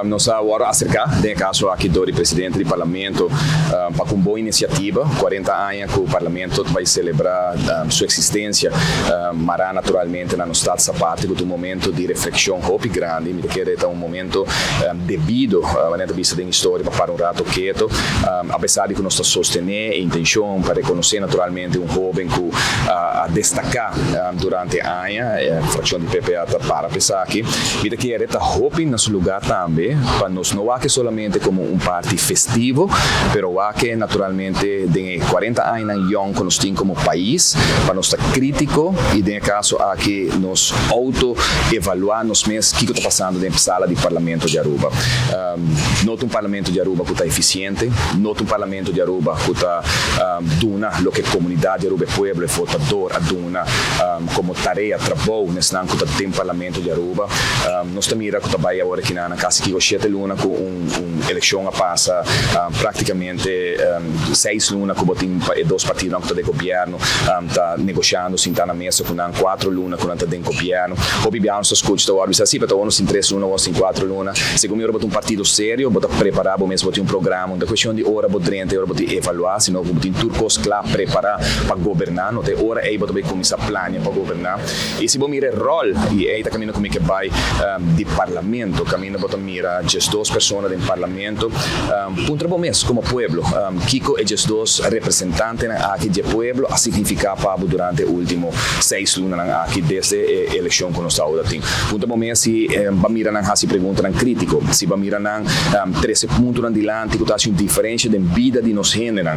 Nós agora acercar, em caso aqui do presidente do Parlamento, para com boa iniciativa, 40 anos que o Parlamento vai celebrar sua existência, mará naturalmente na nossa estado sabático de um momento de reflexão muito grande, me quer dizer um momento devido à maneira vista da história para um rato quieto, apesar de que nós sostener a intenção para reconhecer naturalmente um jovem que a destacar durante a ano, a fração de PPA para pensar aqui, me quer dizer hope no seu lugar também. Para nós não é que solamente como party festivo, mas que naturalmente de 40 anos em Young que nós temos como país, para nós estar crítico e de caso aqui nós auto-evaluar nós mesmos o que está passando dentro da sala de Parlamento de Aruba. Não um Parlamento de Aruba que está eficiente, não um Parlamento de Aruba que está dona o que a comunidade de Aruba, o povo, o votador, a dona como tarefa, trabalho, nesse ano que tem Parlamento de Aruba. Nós também irá que vai agora aqui na casa que o 7 luna com eleição a passa praticamente 6 luna com dois partidos que estão de governo está negociando se está na mesa com 4 luna com está de governo o bibiano se escuta agora diz assim para todos em 3 luna ou em 4 luna segundo eu botar um partido sério botar preparado mesmo botar um programa da questão de hora botar hora botar evaluar se não botar turcos claro preparar para governar não tem hora aí botar começar a planear para governar e se bom mirar rol e aí está caminhando como que vai de parlamento caminho botar mira just duas pessoas no Parlamento, punto mês como pueblo. Kiko é just dois representantes aqui do pueblo, a significar para durante os últimos 6 lunas aqui desde a eleição que nós estamos tendo. Punto mês se vai mirar na se pergunta crítico, se vai mirar na 13 pontos adiante que está uma diferença de vida de nós gênero.